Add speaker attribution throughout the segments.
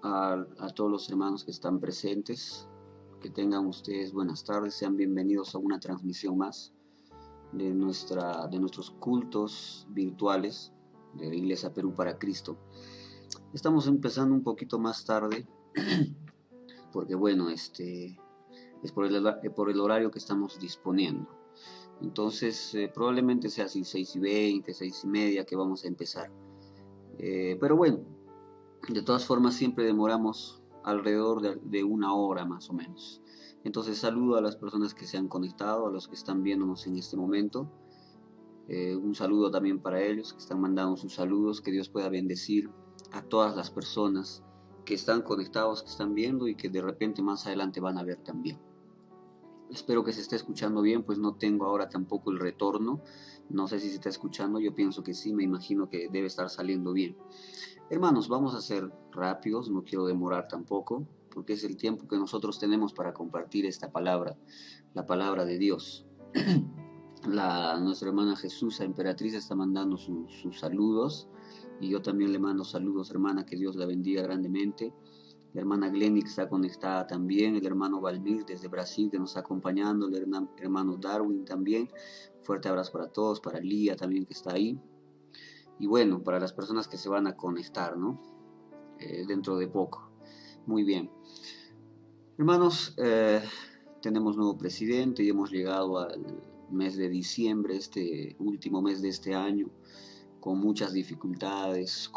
Speaker 1: a todos los hermanos que están presentes. Que tengan ustedes buenas tardes, sean bienvenidos a una transmisión más de nuestros cultos virtuales de la Iglesia Perú para Cristo. Estamos empezando un poquito más tarde porque bueno, es por el horario que estamos disponiendo. Entonces probablemente sea así 6:20, 6:30 que vamos a empezar. Pero bueno, de todas formas siempre demoramos alrededor de una hora más o menos. Entonces saludo a las personas que se han conectado, a los que están viéndonos en este momento. Un saludo también para ellos que están mandando sus saludos. Que Dios pueda bendecir a todas las personas que están conectados, que están viendo y que de repente más adelante van a ver también. Espero que se esté escuchando bien, pues no tengo ahora tampoco el retorno. No sé si se está escuchando, yo pienso que sí, me imagino que debe estar saliendo bien. Hermanos, vamos a ser rápidos, no quiero demorar tampoco, porque es el tiempo que nosotros tenemos para compartir esta palabra, la palabra de Dios. Nuestra hermana Jesús, la emperatriz, está mandando sus saludos, y yo también le mando saludos, hermana, que Dios la bendiga grandemente. La hermana Glenny que está conectada también, el hermano Valmir desde Brasil que nos está acompañando, el hermano Darwin también. Fuerte abrazo para todos, para Lía también que está ahí. Y bueno, para las personas que se van a conectar, ¿no? Dentro de poco. Muy bien. Hermanos, tenemos nuevo presidente y hemos llegado al mes de diciembre, este último mes de este año, con muchas dificultades,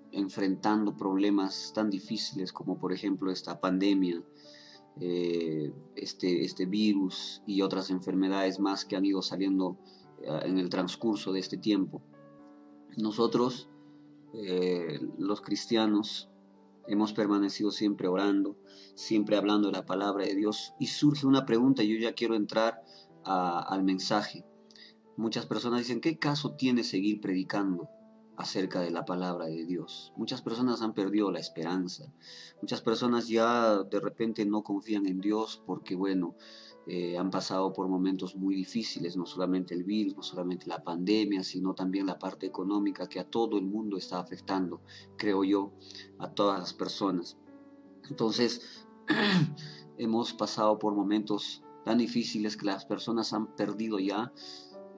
Speaker 1: enfrentando problemas tan difíciles como por ejemplo esta pandemia, este virus y otras enfermedades más que han ido saliendo en el transcurso de este tiempo. Nosotros, los cristianos, hemos permanecido siempre orando, siempre hablando de la palabra de Dios, y surge una pregunta y yo ya quiero entrar al mensaje. Muchas personas dicen, ¿qué caso tiene seguir predicando acerca de la palabra de Dios? Muchas personas han perdido la esperanza. Muchas personas ya de repente no confían en Dios porque, bueno, han pasado por momentos muy difíciles, no solamente el virus, no solamente la pandemia, sino también la parte económica que a todo el mundo está afectando, creo yo, a todas las personas. Entonces, hemos pasado por momentos tan difíciles que las personas han perdido ya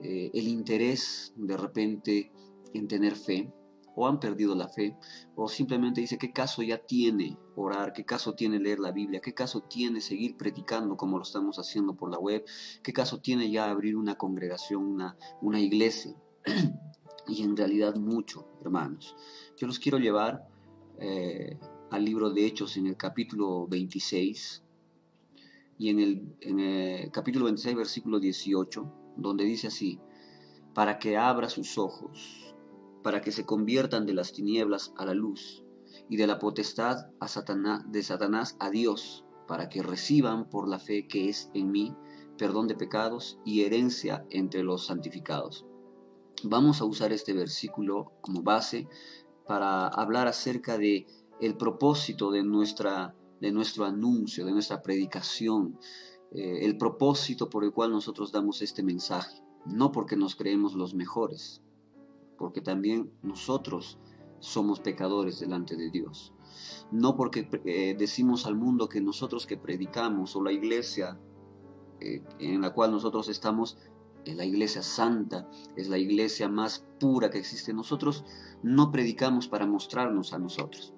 Speaker 1: el interés de repente en tener fe, o han perdido la fe, o simplemente dice, ¿qué caso ya tiene orar? ¿Qué caso tiene leer la Biblia? ¿Qué caso tiene seguir predicando como lo estamos haciendo por la web? ¿Qué caso tiene ya abrir una congregación, una iglesia? Y en realidad mucho, hermanos. Yo los quiero llevar al libro de Hechos en el capítulo 26, y en el capítulo 26, versículo 18, donde dice así, para que abra sus ojos, para que se conviertan de las tinieblas a la luz, y de la potestad de Satanás a Dios, para que reciban por la fe que es en mí, perdón de pecados y herencia entre los santificados. Vamos a usar este versículo como base para hablar acerca de el propósito de nuestro anuncio, de nuestra predicación, el propósito por el cual nosotros damos este mensaje. No porque nos creemos los mejores, porque también nosotros somos pecadores delante de Dios. No porque decimos al mundo que nosotros que predicamos, o la iglesia en la cual nosotros estamos, es la iglesia santa, es la iglesia más pura que existe. Nosotros no predicamos para mostrarnos a nosotros.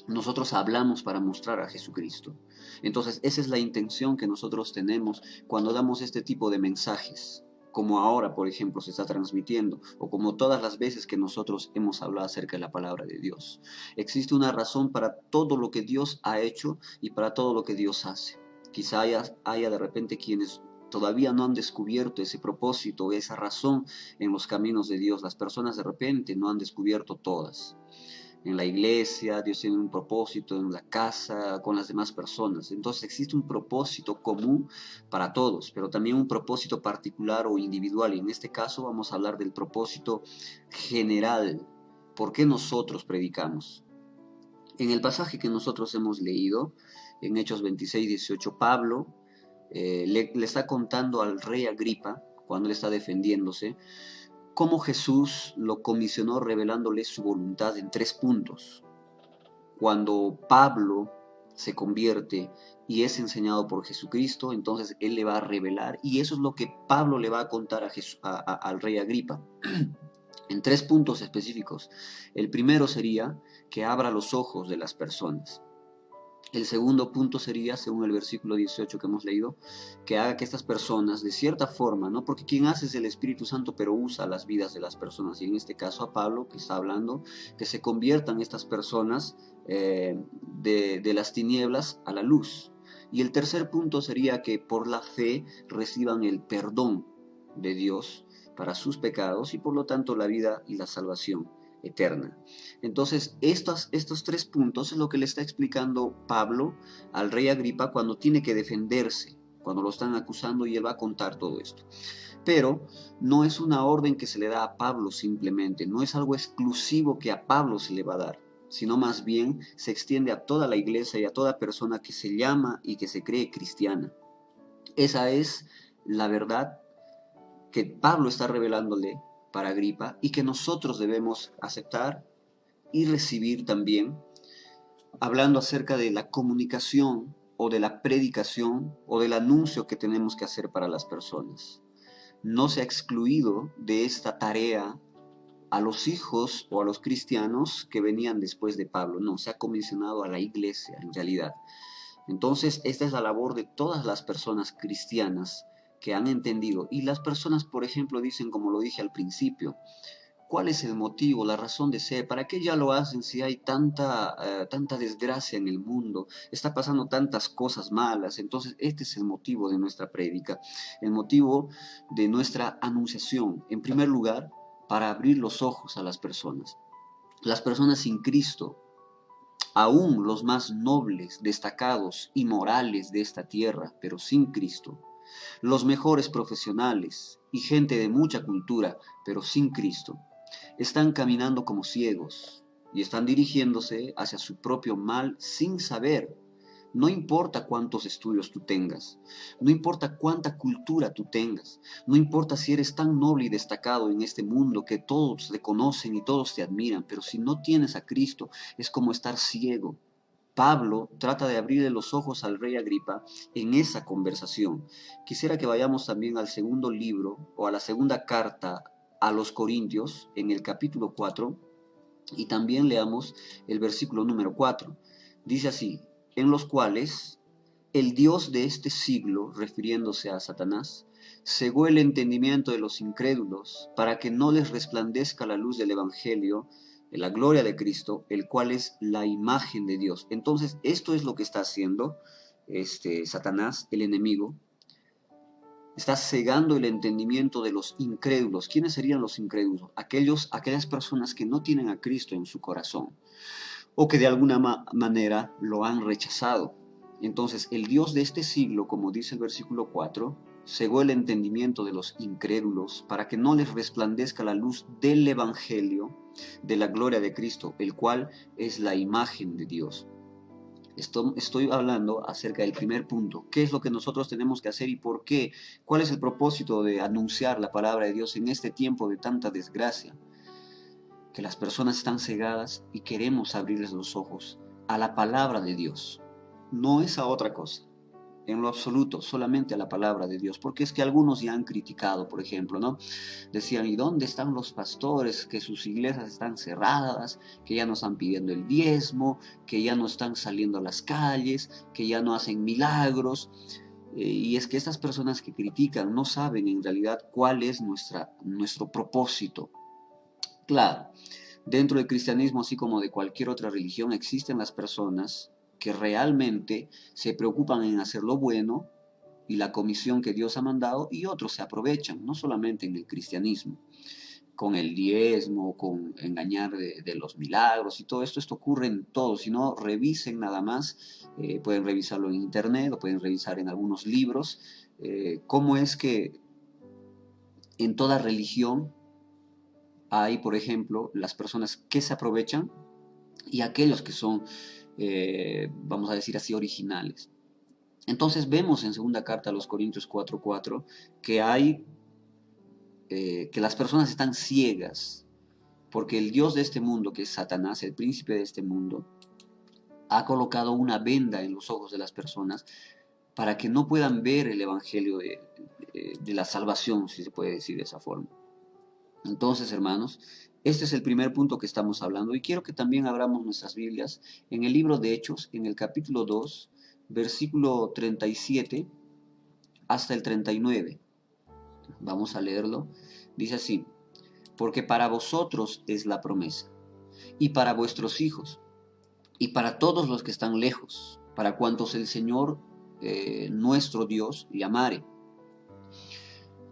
Speaker 1: Nosotros hablamos para mostrar a Jesucristo. Entonces, esa es la intención que nosotros tenemos cuando damos este tipo de mensajes, como ahora, por ejemplo, se está transmitiendo, o como todas las veces que nosotros hemos hablado acerca de la palabra de Dios. Existe una razón para todo lo que Dios ha hecho y para todo lo que Dios hace. Quizá haya de repente quienes todavía no han descubierto ese propósito, esa razón en los caminos de Dios. Las personas de repente no han descubierto todas. En la iglesia, Dios tiene un propósito, en la casa, con las demás personas. Entonces existe un propósito común para todos, pero también un propósito particular o individual. Y en este caso vamos a hablar del propósito general. ¿Por qué nosotros predicamos? En el pasaje que nosotros hemos leído, en Hechos 26, 18, Pablo le está contando al rey Agripa, cuando él está defendiéndose, cómo Jesús lo comisionó revelándole su voluntad en 3 puntos. cuando Pablo se convierte y es enseñado por Jesucristo, entonces él le va a revelar, y eso es lo que Pablo le va a contar al rey Agripa, en 3 puntos específicos. El primero sería que abra los ojos de las personas. El segundo punto sería, según el versículo 18 que hemos leído, que haga que estas personas, de cierta forma, ¿no? Porque quien hace es el Espíritu Santo, pero usa las vidas de las personas. Y en este caso a Pablo, que está hablando, que se conviertan estas personas de las tinieblas a la luz. Y el tercer punto sería que por la fe reciban el perdón de Dios para sus pecados y por lo tanto la vida y la salvación eterna. Entonces, estos 3 puntos es lo que le está explicando Pablo al rey Agripa cuando tiene que defenderse, cuando lo están acusando, y él va a contar todo esto. Pero no es una orden que se le da a Pablo simplemente, no es algo exclusivo que a Pablo se le va a dar, sino más bien se extiende a toda la iglesia y a toda persona que se llama y que se cree cristiana. Esa es la verdad que Pablo está revelándole para Agripa y que nosotros debemos aceptar y recibir también, hablando acerca de la comunicación o de la predicación o del anuncio que tenemos que hacer para las personas. No se ha excluido de esta tarea a los hijos o a los cristianos que venían después de Pablo, no, se ha comisionado a la iglesia en realidad. Entonces, esta es la labor de todas las personas cristianas que han entendido. Y las personas, por ejemplo, dicen, como lo dije al principio, ¿cuál es el motivo, la razón de ser? ¿Para qué ya lo hacen si hay tanta desgracia en el mundo? Está pasando tantas cosas malas. Entonces, este es el motivo de nuestra prédica, el motivo de nuestra anunciación. En primer lugar, para abrir los ojos a las personas. Las personas sin Cristo, aún los más nobles, destacados y morales de esta tierra, pero sin Cristo. Los mejores profesionales y gente de mucha cultura, pero sin Cristo, están caminando como ciegos y están dirigiéndose hacia su propio mal sin saber. No importa cuántos estudios tú tengas, no importa cuánta cultura tú tengas, no importa si eres tan noble y destacado en este mundo que todos te conocen y todos te admiran, pero si no tienes a Cristo es como estar ciego. Pablo trata de abrirle los ojos al rey Agripa en esa conversación. Quisiera que vayamos también al segundo libro o a la segunda carta a los Corintios en el capítulo 4 y también leamos el versículo número 4. Dice así: en los cuales el Dios de este siglo, refiriéndose a Satanás, cegó el entendimiento de los incrédulos para que no les resplandezca la luz del Evangelio de la gloria de Cristo, el cual es la imagen de Dios. Entonces, esto es lo que está haciendo Satanás, el enemigo. Está cegando el entendimiento de los incrédulos. ¿Quiénes serían los incrédulos? Aquellas personas que no tienen a Cristo en su corazón o que de alguna manera lo han rechazado. Entonces, el Dios de este siglo, como dice el versículo 4, cegó el entendimiento de los incrédulos para que no les resplandezca la luz del Evangelio de la gloria de Cristo, el cual es la imagen de Dios. Estoy hablando acerca del primer punto. ¿Qué es lo que nosotros tenemos que hacer y por qué? ¿Cuál es el propósito de anunciar la palabra de Dios en este tiempo de tanta desgracia? Que las personas están cegadas y queremos abrirles los ojos a la palabra de Dios. No es a otra cosa, en lo absoluto, solamente a la palabra de Dios. Porque es que algunos ya han criticado, por ejemplo, ¿no? Decían, ¿y dónde están los pastores? Que sus iglesias están cerradas, que ya no están pidiendo el diezmo, que ya no están saliendo a las calles, que ya no hacen milagros. Y es que estas personas que critican no saben en realidad cuál es nuestro propósito. Claro, dentro del cristianismo, así como de cualquier otra religión, existen las personas que realmente se preocupan en hacer lo bueno y la comisión que Dios ha mandado, y otros se aprovechan, no solamente en el cristianismo, con el diezmo, con engañar de los milagros y todo esto ocurre en todo. Si no, revisen nada más, pueden revisarlo en internet o pueden revisar en algunos libros, cómo es que en toda religión hay, por ejemplo, las personas que se aprovechan y aquellos que son, vamos a decir así, originales. Entonces vemos en segunda carta a los Corintios 4:4 que hay, que las personas están ciegas, porque el Dios de este mundo, que es Satanás, el príncipe de este mundo, ha colocado una venda en los ojos de las personas para que no puedan ver el evangelio de la salvación, si se puede decir de esa forma. Entonces, hermanos, este es el primer punto que estamos hablando y quiero que también abramos nuestras Biblias en el libro de Hechos, en el capítulo 2, versículo 37 hasta el 39. Vamos a leerlo. Dice así: porque para vosotros es la promesa, y para vuestros hijos, y para todos los que están lejos, para cuantos el Señor nuestro Dios llamare.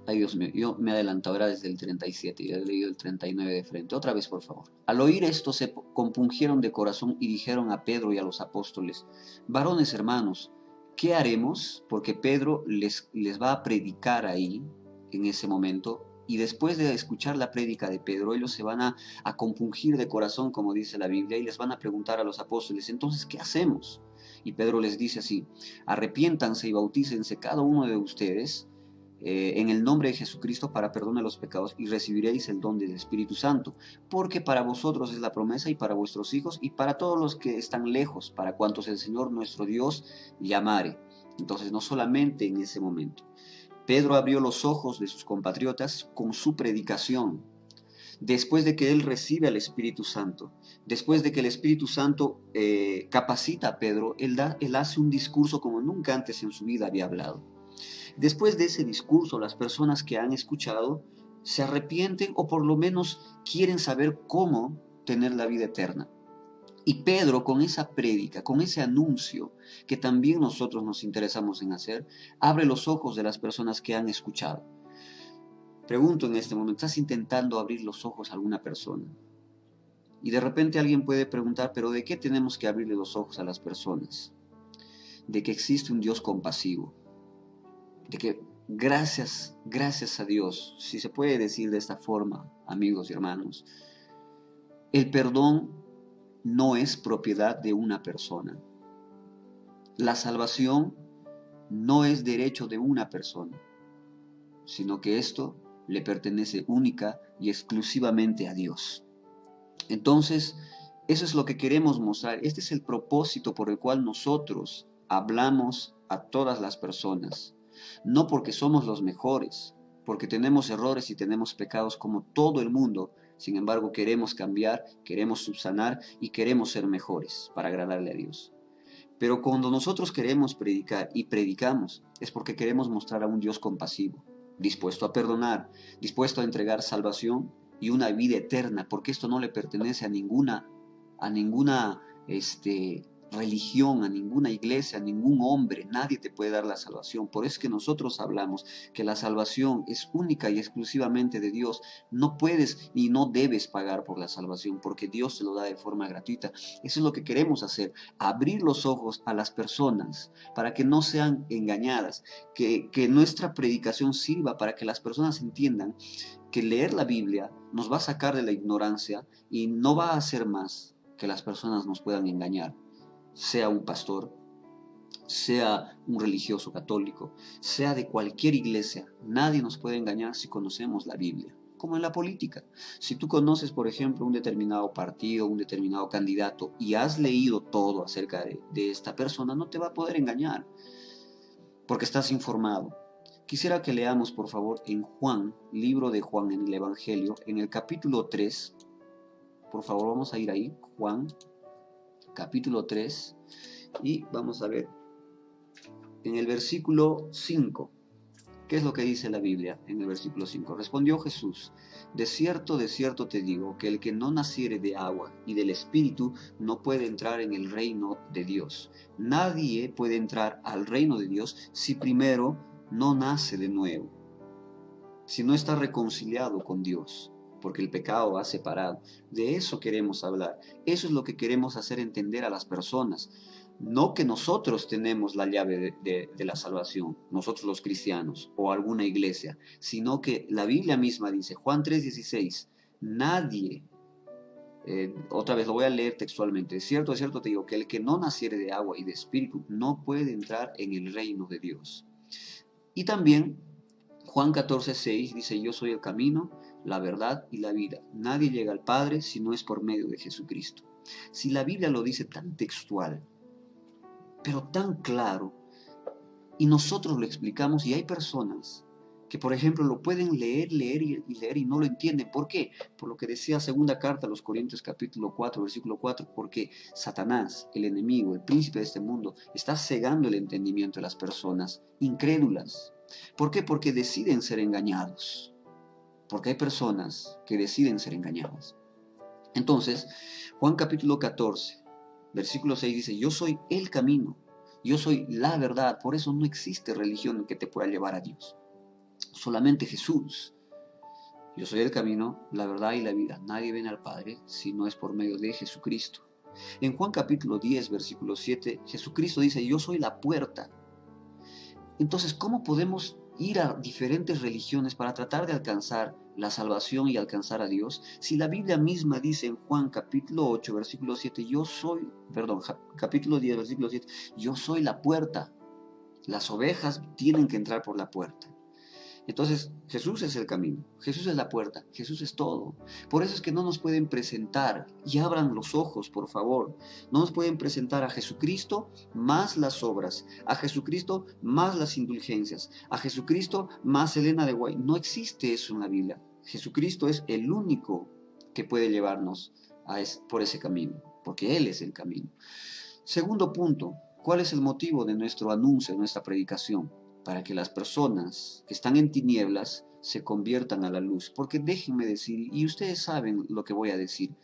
Speaker 1: Ay, Dios mío, yo me adelanto ahora desde el 37 y he leído el 39 de frente. Otra vez, por favor. Al oír esto se compungieron de corazón y dijeron a Pedro y a los apóstoles: varones hermanos, ¿qué haremos? Porque Pedro les va a predicar ahí, en ese momento, y después de escuchar la prédica de Pedro, ellos se van a compungir de corazón, como dice la Biblia, y les van a preguntar a los apóstoles: entonces, ¿qué hacemos? Y Pedro les dice así: arrepiéntanse y bautícense cada uno de ustedes en el nombre de Jesucristo para perdón de los pecados, y recibiréis el don del Espíritu Santo, porque para vosotros es la promesa, y para vuestros hijos, y para todos los que están lejos, para cuantos el Señor nuestro Dios llamare. Entonces, no solamente en ese momento. Pedro abrió los ojos de sus compatriotas con su predicación. Después de que él recibe al Espíritu Santo, después de que el Espíritu Santo capacita a Pedro, él hace un discurso como nunca antes en su vida había hablado. Después de ese discurso, las personas que han escuchado se arrepienten o por lo menos quieren saber cómo tener la vida eterna. Y Pedro, con esa prédica, con ese anuncio que también nosotros nos interesamos en hacer, abre los ojos de las personas que han escuchado. Pregunto en este momento, ¿estás intentando abrir los ojos a alguna persona? Y de repente alguien puede preguntar, ¿pero de qué tenemos que abrirle los ojos a las personas? De que existe un Dios compasivo, de que gracias a Dios, si se puede decir de esta forma, amigos y hermanos, el perdón no es propiedad de una persona. La salvación no es derecho de una persona, sino que esto le pertenece única y exclusivamente a Dios. Entonces, eso es lo que queremos mostrar. Este es el propósito por el cual nosotros hablamos a todas las personas. No porque somos los mejores, porque tenemos errores y tenemos pecados como todo el mundo. Sin embargo, queremos cambiar, queremos subsanar y queremos ser mejores para agradarle a Dios. Pero cuando nosotros queremos predicar y predicamos, es porque queremos mostrar a un Dios compasivo, dispuesto a perdonar, dispuesto a entregar salvación y una vida eterna, porque esto no le pertenece a ninguna religión, a ninguna iglesia, a ningún hombre. Nadie te puede dar la salvación. Por eso es que nosotros hablamos que la salvación es única y exclusivamente de Dios. No puedes y no debes pagar por la salvación, porque Dios se lo da de forma gratuita. Eso es lo que queremos hacer, abrir los ojos a las personas para que no sean engañadas, que nuestra predicación sirva para que las personas entiendan que leer la Biblia nos va a sacar de la ignorancia y no va a hacer más que las personas nos puedan engañar. Sea un pastor, sea un religioso católico, sea de cualquier iglesia, nadie nos puede engañar si conocemos la Biblia. Como en la política. Si tú conoces, por ejemplo, un determinado partido, un determinado candidato y has leído todo acerca de esta persona, no te va a poder engañar porque estás informado. Quisiera que leamos, por favor, en Juan, libro de Juan en el Evangelio, en el capítulo 3. Por favor, vamos a ir ahí, Juan, capítulo 3, y vamos a ver en el versículo 5. ¿Qué es lo que dice la Biblia en el versículo 5? Respondió Jesús: de cierto te digo, que el que no naciere de agua y del Espíritu no puede entrar en el reino de Dios. Nadie puede entrar al reino de Dios si primero no nace de nuevo, si no está reconciliado con Dios, porque el pecado ha separado. De eso queremos hablar. Eso es lo que queremos hacer entender a las personas. No que nosotros tenemos la llave de la salvación, nosotros los cristianos o alguna iglesia, sino que la Biblia misma dice, Juan 3:16, nadie, otra vez lo voy a leer textualmente, de cierto te digo, que el que no naciere de agua y de espíritu no puede entrar en el reino de Dios. Y también Juan 14:6 dice, yo soy el camino, la verdad y la vida. Nadie llega al Padre si no es por medio de Jesucristo. Si la Biblia lo dice tan textual, pero tan claro, y nosotros lo explicamos, y hay personas que, por ejemplo, lo pueden leer y no lo entienden. ¿Por qué? Por lo que decía segunda carta a los Corintios capítulo 4, versículo 4, porque Satanás, el enemigo, el príncipe de este mundo, está cegando el entendimiento de las personas incrédulas. ¿Por qué? Porque deciden ser engañados. Porque hay personas que deciden ser engañadas. Entonces, Juan capítulo 14, versículo 6 dice, yo soy el camino, yo soy la verdad, por eso no existe religión que te pueda llevar a Dios. Solamente Jesús. Yo soy el camino, la verdad y la vida. Nadie viene al Padre si no es por medio de Jesucristo. En Juan capítulo 10, versículo 7, Jesucristo dice, yo soy la puerta. Entonces, ¿cómo podemos ir a diferentes religiones para tratar de alcanzar la salvación y alcanzar a Dios? Si la Biblia misma dice en Juan capítulo 8, versículo 7, capítulo 10, versículo 7, yo soy la puerta. Las ovejas tienen que entrar por la puerta. Entonces, Jesús es el camino, Jesús es la puerta, Jesús es todo. Por eso es que no nos pueden presentar, y abran los ojos, por favor, no nos pueden presentar a Jesucristo más las obras, a Jesucristo más las indulgencias, a Jesucristo más Elena de Guay. No existe eso en la Biblia. Jesucristo es el único que puede llevarnos por ese camino, porque Él es el camino. Segundo punto, ¿cuál es el motivo de nuestro anuncio, de nuestra predicación? Para que las personas que están en tinieblas se conviertan a la luz. Porque déjenme decir, y ustedes saben lo que voy a decir,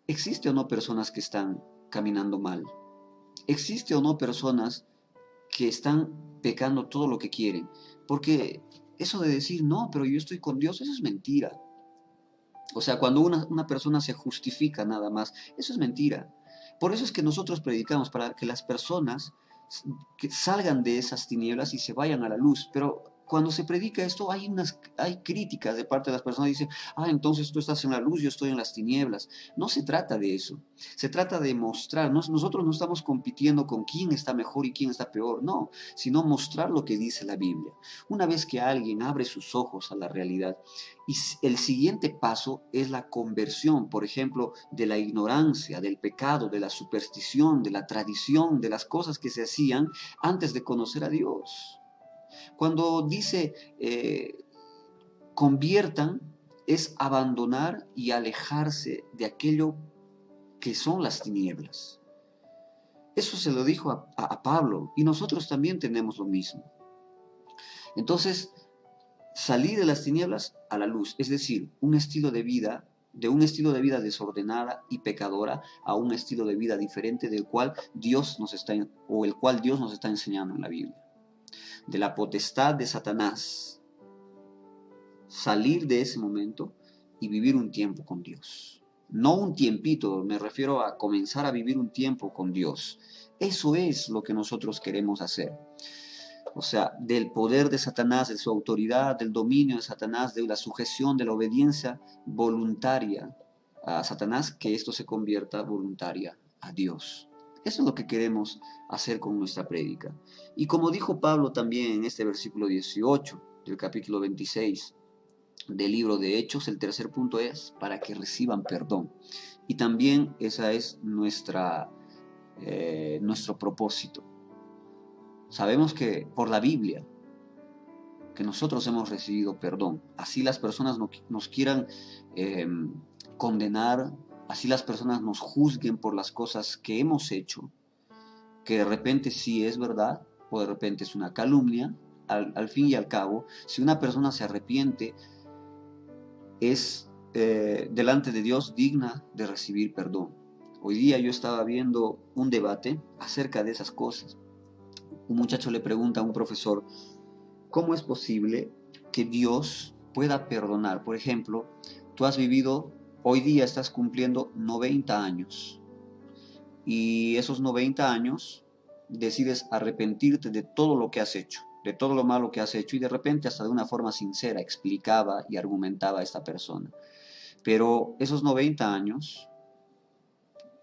Speaker 1: ¿existe o no personas que están caminando mal? ¿Existe o no personas que están pecando todo lo que quieren? Porque eso de decir, no, pero yo estoy con Dios, eso es mentira. O sea, cuando una persona se justifica nada más, eso es mentira. Por eso es que nosotros predicamos, para que las personas que salgan de esas tinieblas y se vayan a la luz. Pero cuando se predica esto, hay críticas de parte de las personas. Dicen, entonces tú estás en la luz, yo estoy en las tinieblas. No se trata de eso. Se trata de mostrar. Nosotros no estamos compitiendo con quién está mejor y quién está peor. No, sino mostrar lo que dice la Biblia. Una vez que alguien abre sus ojos a la realidad, y el siguiente paso es la conversión, por ejemplo, de la ignorancia, del pecado, de la superstición, de la tradición, de las cosas que se hacían antes de conocer a Dios. Cuando dice conviertan, es abandonar y alejarse de aquello que son las tinieblas. Eso se lo dijo a Pablo, y nosotros también tenemos lo mismo. Entonces, salir de las tinieblas a la luz, es decir, un estilo de vida desordenada y pecadora a un estilo de vida diferente el cual Dios nos está enseñando en la Biblia. De la potestad de Satanás, salir de ese momento y vivir un tiempo con Dios. No un tiempito, me refiero a comenzar a vivir un tiempo con Dios. Eso es lo que nosotros queremos hacer. O sea, del poder de Satanás, de su autoridad, del dominio de Satanás, de la sujeción, de la obediencia voluntaria a Satanás, que esto se convierta voluntaria a Dios. Eso es lo que queremos hacer con nuestra prédica. Y como dijo Pablo también en este versículo 18 del capítulo 26 del libro de Hechos, el tercer punto es para que reciban perdón. Y también esa es nuestro propósito. Sabemos que por la Biblia, que nosotros hemos recibido perdón. Así las personas nos quieran condenar, así las personas nos juzguen por las cosas que hemos hecho, que de repente sí es verdad, o de repente es una calumnia, al fin y al cabo, si una persona se arrepiente, es delante de Dios digna de recibir perdón. Hoy día yo estaba viendo un debate acerca de esas cosas. Un muchacho le pregunta a un profesor, ¿cómo es posible que Dios pueda perdonar? Por ejemplo, tú has vivido, hoy día estás cumpliendo 90 años y esos 90 años decides arrepentirte de todo lo que has hecho, de todo lo malo que has hecho, y de repente hasta de una forma sincera explicaba y argumentaba a esta persona. Pero esos 90 años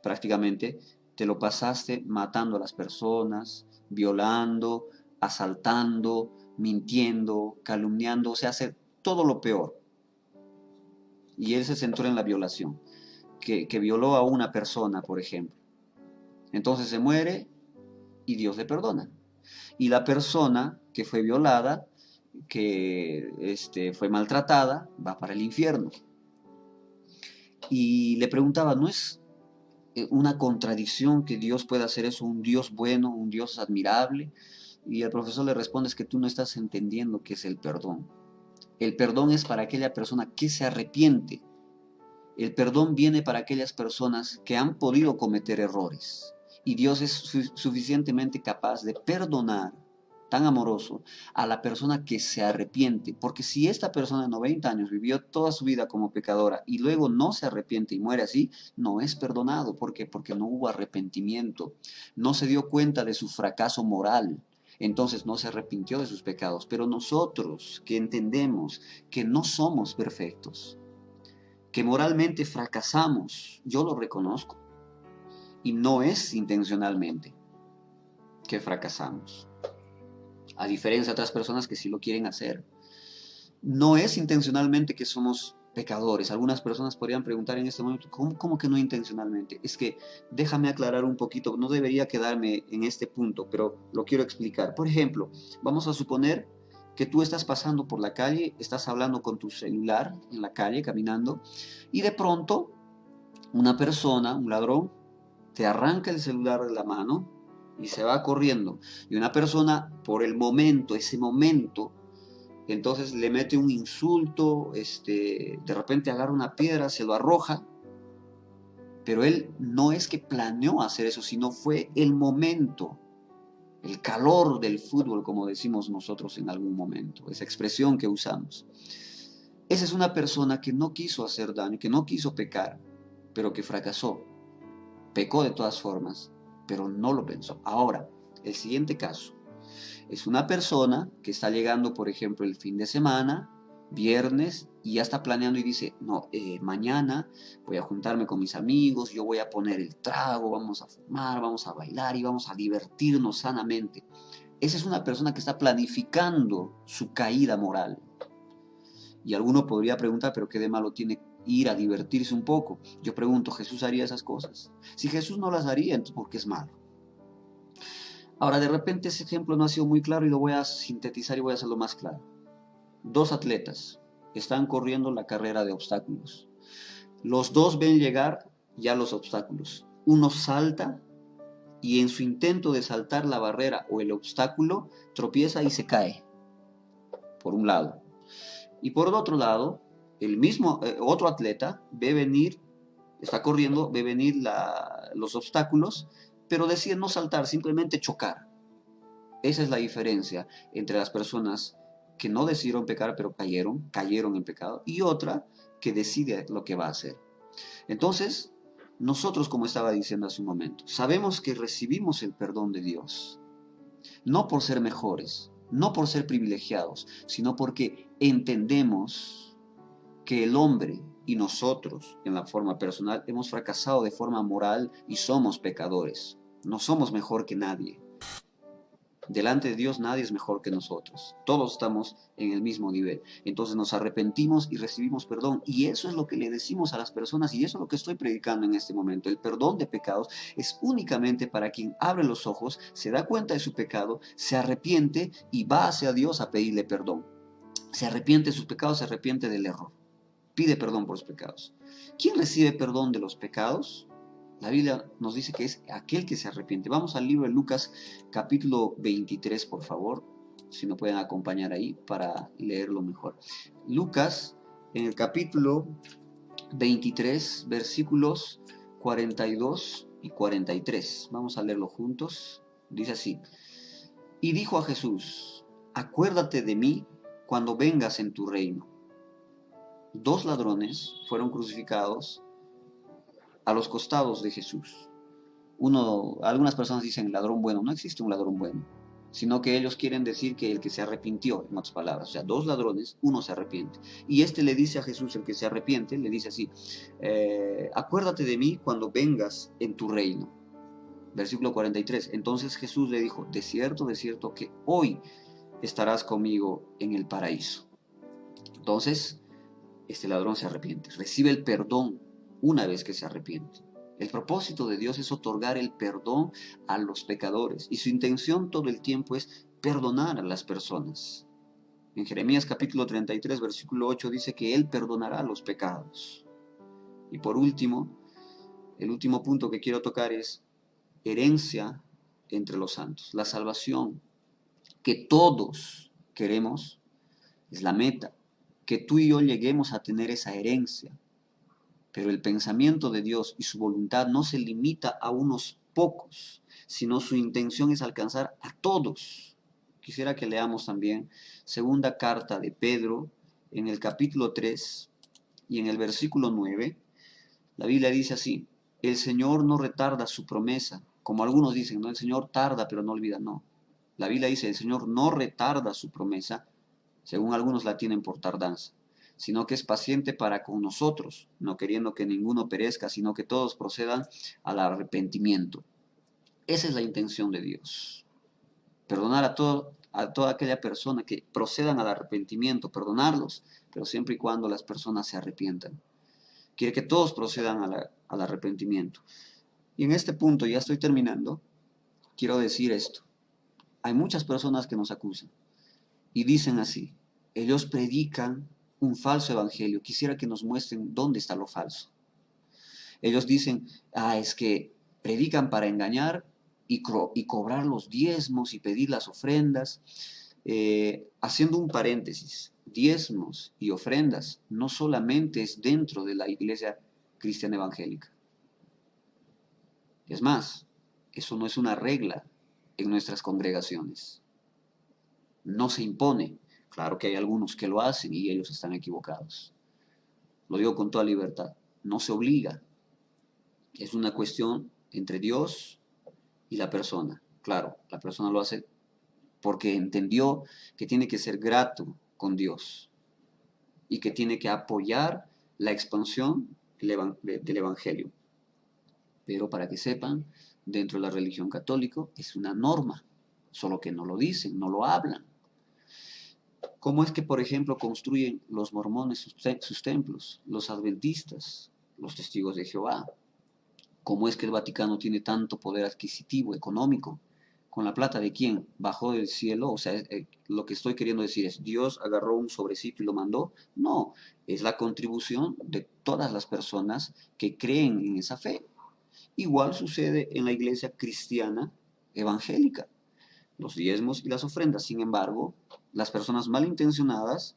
Speaker 1: prácticamente te lo pasaste matando a las personas, violando, asaltando, mintiendo, calumniando, o sea, hacer todo lo peor. Y él se centró en la violación. que violó a una persona, por ejemplo. Entonces se muere y Dios le perdona. Y la persona que fue violada, que fue maltratada, va para el infierno. Y le preguntaba, ¿no es una contradicción que Dios pueda hacer eso, un Dios bueno, un Dios admirable? Y el profesor le responde, es que tú no estás entendiendo qué es el perdón. El perdón es para aquella persona que se arrepiente. El perdón viene para aquellas personas que han podido cometer errores. Y Dios es suficientemente capaz de perdonar, tan amoroso, a la persona que se arrepiente. Porque si esta persona de 90 años vivió toda su vida como pecadora y luego no se arrepiente y muere así, no es perdonado. ¿Por qué? Porque no hubo arrepentimiento. No se dio cuenta de su fracaso moral. Entonces no se arrepintió de sus pecados. Pero nosotros que entendemos que no somos perfectos, que moralmente fracasamos, yo lo reconozco. Y no es intencionalmente que fracasamos. A diferencia de otras personas que sí lo quieren hacer. No es intencionalmente que somos pecadores. Algunas personas podrían preguntar en este momento, ¿cómo que no intencionalmente? Es que déjame aclarar un poquito, no debería quedarme en este punto, pero lo quiero explicar. Por ejemplo, vamos a suponer que tú estás pasando por la calle, estás hablando con tu celular en la calle, caminando, y de pronto una persona, un ladrón, te arranca el celular de la mano y se va corriendo. Y una persona, por el momento, ese momento, entonces le mete un insulto, de repente agarra una piedra, se lo arroja, pero él no es que planeó hacer eso, sino fue el momento, el calor del fútbol, como decimos nosotros en algún momento, esa expresión que usamos. Esa es una persona que no quiso hacer daño, que no quiso pecar, pero que fracasó. Pecó de todas formas, pero no lo pensó. Ahora, el siguiente caso es una persona que está llegando, por ejemplo, el fin de semana, viernes, y ya está planeando y dice, no, mañana voy a juntarme con mis amigos, yo voy a poner el trago, vamos a fumar, vamos a bailar y vamos a divertirnos sanamente. Esa es una persona que está planificando su caída moral. Y alguno podría preguntar, pero ¿qué de malo tiene ir a divertirse un poco? Yo pregunto, ¿Jesús haría esas cosas? Si Jesús no las haría, entonces ¿por qué es malo? Ahora, de repente ese ejemplo no ha sido muy claro y lo voy a sintetizar y voy a hacerlo más claro. Dos atletas están corriendo la carrera de obstáculos. Los dos ven llegar ya los obstáculos. Uno salta y en su intento de saltar la barrera o el obstáculo tropieza y se cae, por un lado. Y por el otro lado, el mismo otro atleta ve venir, está corriendo, ve venir los obstáculos, pero decide no saltar, simplemente chocar. Esa es la diferencia entre las personas que no decidieron pecar, pero cayeron en pecado, y otra que decide lo que va a hacer. Entonces, nosotros, como estaba diciendo hace un momento, sabemos que recibimos el perdón de Dios, no por ser mejores, no por ser privilegiados, sino porque entendemos que el hombre y nosotros, en la forma personal, hemos fracasado de forma moral y somos pecadores. No somos mejor que nadie. Delante de Dios nadie es mejor que nosotros. Todos estamos en el mismo nivel. Entonces nos arrepentimos y recibimos perdón. Y eso es lo que le decimos a las personas y eso es lo que estoy predicando en este momento. El perdón de pecados es únicamente para quien abre los ojos, se da cuenta de su pecado, se arrepiente y va hacia Dios a pedirle perdón. Se arrepiente de sus pecados, se arrepiente del error. Pide perdón por los pecados. ¿Quién recibe perdón de los pecados? La Biblia nos dice que es aquel que se arrepiente. Vamos al libro de Lucas, capítulo 23, por favor, si me pueden acompañar ahí para leerlo mejor. Lucas, en el capítulo 23, versículos 42 y 43. Vamos a leerlo juntos. Dice así: Y dijo a Jesús, acuérdate de mí cuando vengas en tu reino. Dos ladrones fueron crucificados a los costados de Jesús. Algunas personas dicen ladrón bueno. No existe un ladrón bueno, sino que ellos quieren decir que el que se arrepintió, en otras palabras. O sea, dos ladrones, uno se arrepiente. Y le dice a Jesús, el que se arrepiente, le dice así: acuérdate de mí cuando vengas en tu reino. Versículo 43. Entonces Jesús le dijo, de cierto que hoy estarás conmigo en el paraíso. Entonces, este ladrón se arrepiente, recibe el perdón una vez que se arrepiente. El propósito de Dios es otorgar el perdón a los pecadores y su intención todo el tiempo es perdonar a las personas. En Jeremías capítulo 33, versículo 8 dice que Él perdonará los pecados. Y por último, el último punto que quiero tocar es herencia entre los santos. La salvación que todos queremos es la meta, que tú y yo lleguemos a tener esa herencia. Pero el pensamiento de Dios y su voluntad no se limita a unos pocos, sino su intención es alcanzar a todos. Quisiera que leamos también segunda carta de Pedro en el capítulo 3 y en el versículo 9. La Biblia dice así: el Señor no retarda su promesa, como algunos dicen, no, el Señor tarda pero no olvida, no. La Biblia dice, el Señor no retarda su promesa, según algunos la tienen por tardanza, sino que es paciente para con nosotros, no queriendo que ninguno perezca, sino que todos procedan al arrepentimiento. Esa es la intención de Dios. Perdonar a toda aquella persona que procedan al arrepentimiento, perdonarlos, pero siempre y cuando las personas se arrepientan. Quiere que todos procedan al arrepentimiento. Y en este punto, ya estoy terminando, quiero decir esto. Hay muchas personas que nos acusan y dicen así: ellos predican un falso evangelio. Quisiera que nos muestren dónde está lo falso. Ellos dicen, es que predican para engañar y cobrar los diezmos y pedir las ofrendas. Haciendo un paréntesis, diezmos y ofrendas no solamente es dentro de la iglesia cristiana evangélica. Es más, eso no es una regla en nuestras congregaciones. No se impone. Claro que hay algunos que lo hacen y ellos están equivocados. Lo digo con toda libertad. No se obliga. Es una cuestión entre Dios y la persona. Claro, la persona lo hace porque entendió que tiene que ser grato con Dios y que tiene que apoyar la expansión del Evangelio. Pero para que sepan, dentro de la religión católica es una norma, solo que no lo dicen, no lo hablan. ¿Cómo es que, por ejemplo, construyen los mormones sus templos, los adventistas, los testigos de Jehová? ¿Cómo es que el Vaticano tiene tanto poder adquisitivo, económico? ¿Con la plata de quién? ¿Bajó del cielo? O sea, lo que estoy queriendo decir es, ¿Dios agarró un sobrecito y lo mandó? No, es la contribución de todas las personas que creen en esa fe. Igual sucede en la iglesia cristiana evangélica. Los diezmos y las ofrendas. Sin embargo, las personas malintencionadas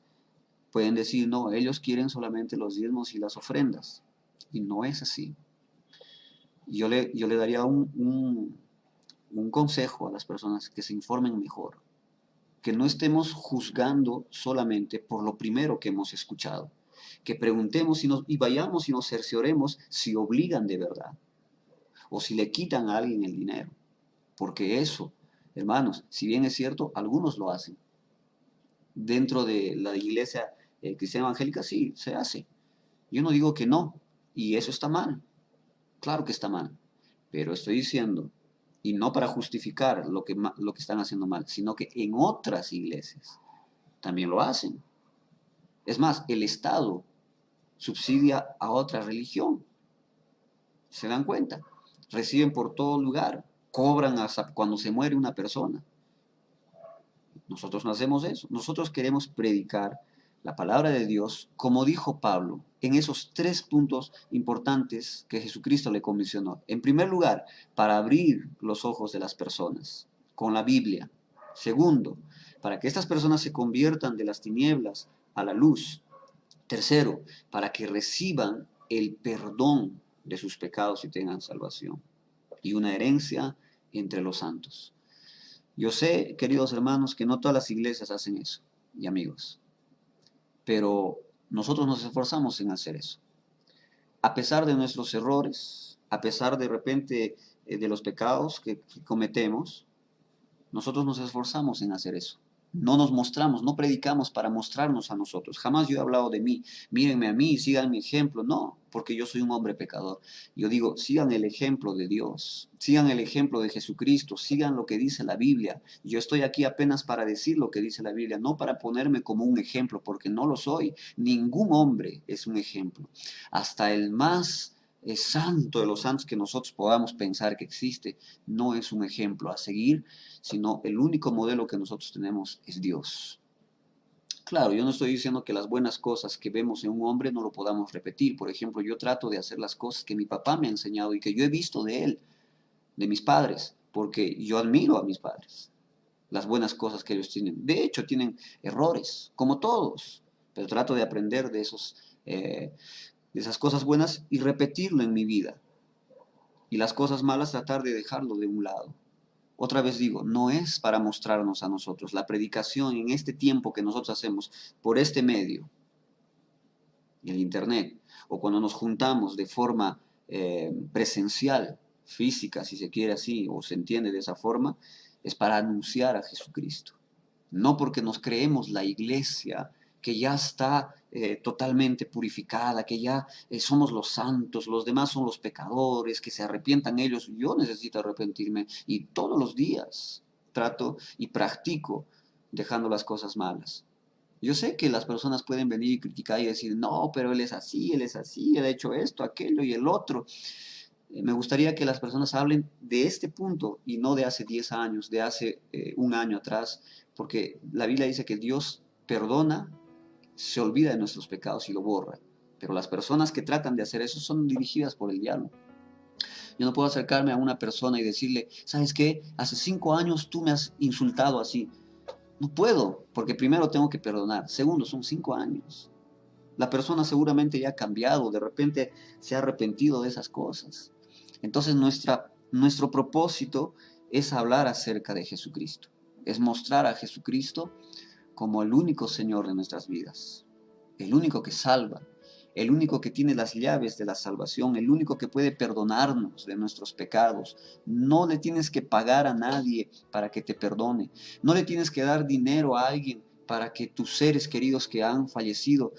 Speaker 1: pueden decir, no, ellos quieren solamente los diezmos y las ofrendas. Y no es así. Yo le daría un consejo a las personas: que se informen mejor. Que no estemos juzgando solamente por lo primero que hemos escuchado. Que preguntemos y vayamos y nos cercioremos si obligan de verdad. O si le quitan a alguien el dinero. Porque eso, hermanos, si bien es cierto, algunos lo hacen. Dentro de la iglesia cristiana evangélica sí, se hace. Yo no digo que no, y eso está mal. Claro que está mal. Pero estoy diciendo, y no para justificar lo que están haciendo mal, sino que en otras iglesias también lo hacen. Es más, el Estado subsidia a otra religión. ¿Se dan cuenta? Reciben por todo lugar, cobran hasta cuando se muere una persona. Nosotros no hacemos eso. Nosotros queremos predicar la palabra de Dios, como dijo Pablo, en esos 3 puntos importantes que Jesucristo le comisionó. En primer lugar, para abrir los ojos de las personas con la Biblia. Segundo, para que estas personas se conviertan de las tinieblas a la luz. Tercero, para que reciban el perdón de sus pecados y tengan salvación. Y una herencia entre los santos. Yo sé, queridos hermanos, que no todas las iglesias hacen eso, y amigos, pero nosotros nos esforzamos en hacer eso. A pesar de nuestros errores, a pesar de repente de los pecados que cometemos, nosotros nos esforzamos en hacer eso. No nos mostramos, no predicamos para mostrarnos a nosotros. Jamás yo he hablado de mí. Mírenme a mí, sigan mi ejemplo. No, porque yo soy un hombre pecador. Yo digo, sigan el ejemplo de Dios, sigan el ejemplo de Jesucristo, sigan lo que dice la Biblia. Yo estoy aquí apenas para decir lo que dice la Biblia, no para ponerme como un ejemplo, porque no lo soy. Ningún hombre es un ejemplo. Hasta el más santo de los santos que nosotros podamos pensar que existe, no es un ejemplo a seguir, sino el único modelo que nosotros tenemos es Dios. Claro, yo no estoy diciendo que las buenas cosas que vemos en un hombre no lo podamos repetir. Por ejemplo, yo trato de hacer las cosas que mi papá me ha enseñado y que yo he visto de él, de mis padres, porque yo admiro a mis padres, las buenas cosas que ellos tienen. De hecho, tienen errores, como todos, pero trato de aprender de esas cosas buenas y repetirlo en mi vida. Y las cosas malas tratar de dejarlo de un lado. Otra vez digo, no es para mostrarnos a nosotros. La predicación en este tiempo que nosotros hacemos por este medio, el Internet, o cuando nos juntamos de forma presencial, física, si se quiere así, o se entiende de esa forma, es para anunciar a Jesucristo. No porque nos creemos la iglesia que ya está totalmente purificada, que ya somos los santos, los demás son los pecadores, que se arrepientan ellos. Yo necesito arrepentirme y todos los días trato y practico dejando las cosas malas. Yo sé que las personas pueden venir y criticar y decir, no, pero él es así, él ha hecho esto, aquello y el otro. Me gustaría que las personas hablen de este punto y no de hace 10 años, de hace un año atrás, porque la Biblia dice que Dios perdona, se olvida de nuestros pecados y lo borra. Pero las personas que tratan de hacer eso son dirigidas por el diablo. Yo no puedo acercarme a una persona y decirle, ¿sabes qué? Hace 5 años tú me has insultado así. No puedo, porque primero tengo que perdonar. Segundo, son 5 años. La persona seguramente ya ha cambiado, de repente se ha arrepentido de esas cosas. Entonces nuestro propósito es hablar acerca de Jesucristo, es mostrar a Jesucristo como el único Señor de nuestras vidas, el único que salva, el único que tiene las llaves de la salvación, el único que puede perdonarnos de nuestros pecados. No le tienes que pagar a nadie para que te perdone, no le tienes que dar dinero a alguien para que tus seres queridos que han fallecido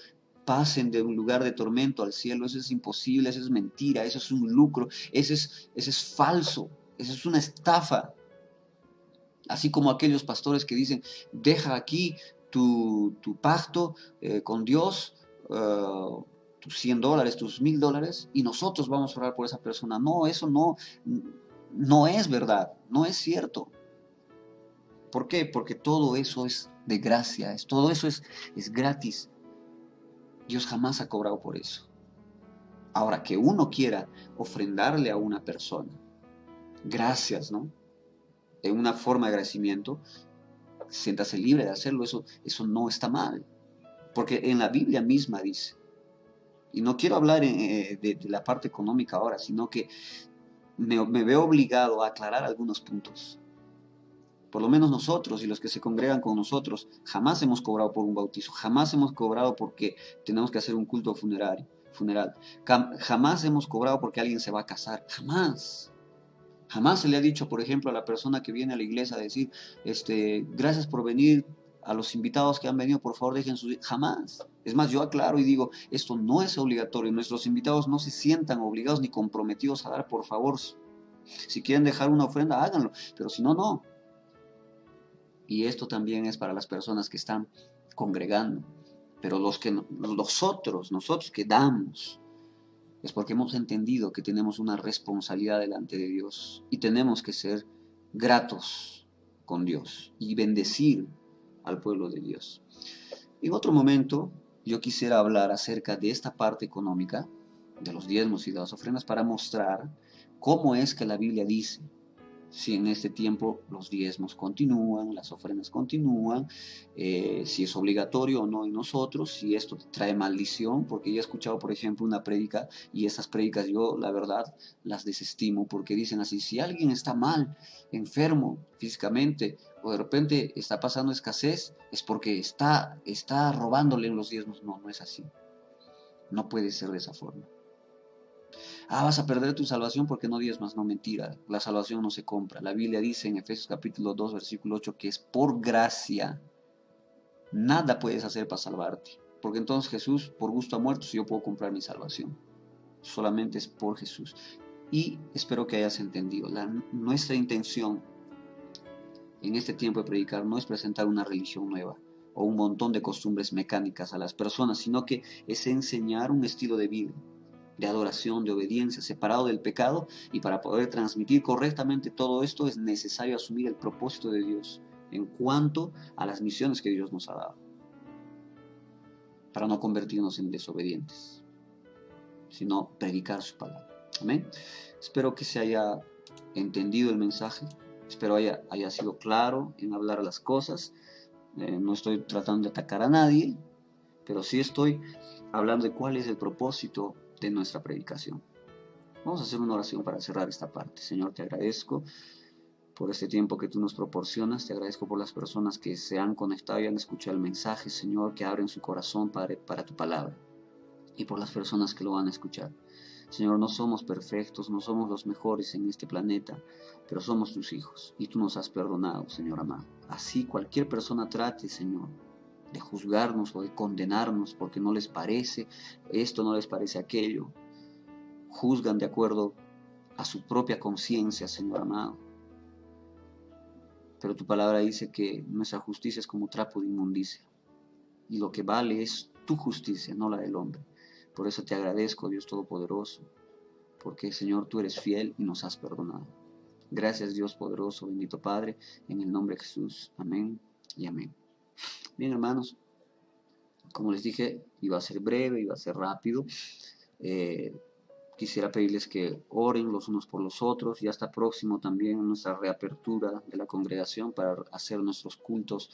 Speaker 1: pasen de un lugar de tormento al cielo. Eso es imposible, eso es mentira, eso es un lucro, eso es falso, eso es una estafa. Así como aquellos pastores que dicen, deja aquí tu pacto con Dios, tus $100, tus $1000, y nosotros vamos a orar por esa persona. No, eso no es verdad, no es cierto. ¿Por qué? Porque todo eso es de gracia, todo eso es gratis. Dios jamás ha cobrado por eso. Ahora, que uno quiera ofrendarle a una persona, gracias, ¿no? En una forma de agradecimiento, siéntase libre de hacerlo, eso no está mal. Porque en la Biblia misma dice, y no quiero hablar de la parte económica ahora, sino que me veo obligado a aclarar algunos puntos. Por lo menos nosotros y los que se congregan con nosotros, jamás hemos cobrado por un bautizo, jamás hemos cobrado porque tenemos que hacer un culto funeral. Jamás hemos cobrado porque alguien se va a casar, jamás. Jamás se le ha dicho, por ejemplo, a la persona que viene a la iglesia a decir, gracias por venir, a los invitados que han venido, por favor dejen sus... Jamás. Es más, yo aclaro y digo, esto no es obligatorio, nuestros invitados no se sientan obligados ni comprometidos a dar, por favor. Si quieren dejar una ofrenda, háganlo, pero si no, no. Y esto también es para las personas que están congregando. Pero nosotros que damos, es porque hemos entendido que tenemos una responsabilidad delante de Dios y tenemos que ser gratos con Dios y bendecir al pueblo de Dios. En otro momento, yo quisiera hablar acerca de esta parte económica, de los diezmos y de las ofrendas, para mostrar cómo es que la Biblia dice si en este tiempo los diezmos continúan, las ofrendas continúan, si es obligatorio o no en nosotros, si esto trae maldición, porque yo he escuchado, por ejemplo, una prédica y esas prédicas yo, la verdad, las desestimo, porque dicen así, si alguien está mal, enfermo físicamente, o de repente está pasando escasez, es porque está robándole en los diezmos. No, no es así. No puede ser de esa forma. Vas a perder tu salvación porque no diezmas. No, mentira, la salvación no se compra. La Biblia dice en Efesios capítulo 2, versículo 8, que es por gracia. Nada puedes hacer para salvarte, porque entonces Jesús por gusto ha muerto si yo puedo comprar mi salvación. Solamente es por Jesús. Y espero que hayas entendido, nuestra intención en este tiempo de predicar no es presentar una religión nueva o un montón de costumbres mecánicas a las personas, sino que es enseñar un estilo de vida. de adoración, de obediencia, separado del pecado, y para poder transmitir correctamente todo esto es necesario asumir el propósito de Dios en cuanto a las misiones que Dios nos ha dado, para no convertirnos en desobedientes, sino predicar su palabra. Amén. Espero que se haya entendido el mensaje, espero haya sido claro en hablar las cosas. No estoy tratando de atacar a nadie, pero sí estoy hablando de cuál es el propósito de nuestra predicación. Vamos a hacer una oración para cerrar esta parte. Señor, te agradezco por este tiempo que tú nos proporcionas, te agradezco por las personas que se han conectado y han escuchado el mensaje, Señor, que abren su corazón para tu palabra, y por las personas que lo van a escuchar. Señor, no somos perfectos, no somos los mejores en este planeta, pero somos tus hijos y tú nos has perdonado, Señor amado. Así cualquier persona trate, Señor, de juzgarnos o de condenarnos porque no les parece esto, no les parece aquello, juzgan de acuerdo a su propia conciencia, Señor amado. Pero tu palabra dice que nuestra justicia es como trapo de inmundicia, y lo que vale es tu justicia, no la del hombre. Por eso te agradezco, Dios Todopoderoso, porque, Señor, tú eres fiel y nos has perdonado. Gracias, Dios poderoso, bendito Padre, en el nombre de Jesús. Amén y amén. Bien, hermanos, como les dije, iba a ser breve, iba a ser rápido. Quisiera pedirles que oren los unos por los otros. Ya está próximo también nuestra reapertura de la congregación para hacer nuestros cultos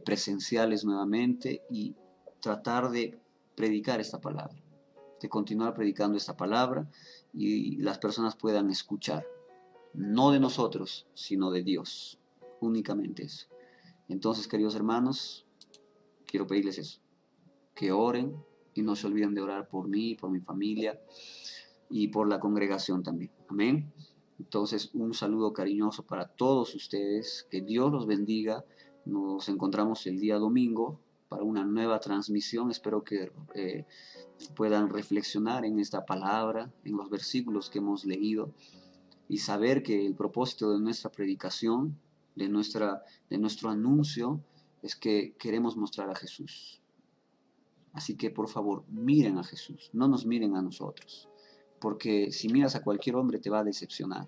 Speaker 1: presenciales nuevamente y tratar de predicar esta palabra, de continuar predicando esta palabra y las personas puedan escuchar, no de nosotros, sino de Dios, únicamente eso. Entonces, queridos hermanos, quiero pedirles eso, que oren y no se olviden de orar por mí, por mi familia y por la congregación también. Amén. Entonces, un saludo cariñoso para todos ustedes, que Dios los bendiga. Nos encontramos el día domingo para una nueva transmisión. Espero que puedan reflexionar en esta palabra, en los versículos que hemos leído, y saber que el propósito de nuestra predicación, de nuestro anuncio, es que queremos mostrar a Jesús. Así que por favor, miren a Jesús, no nos miren a nosotros, porque si miras a cualquier hombre te va a decepcionar.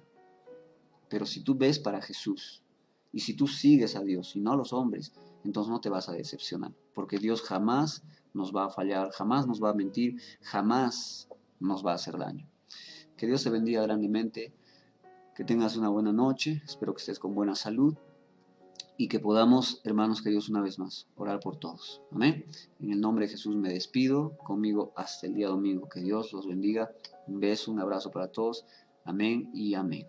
Speaker 1: Pero si tú ves para Jesús, y si tú sigues a Dios y no a los hombres, entonces no te vas a decepcionar, porque Dios jamás nos va a fallar, jamás nos va a mentir, jamás nos va a hacer daño. Que Dios te bendiga grandemente, que tengas una buena noche, espero que estés con buena salud y que podamos, hermanos queridos, una vez más, orar por todos. Amén. En el nombre de Jesús me despido, conmigo hasta el día domingo. Que Dios los bendiga. Un beso, un abrazo para todos. Amén y amén.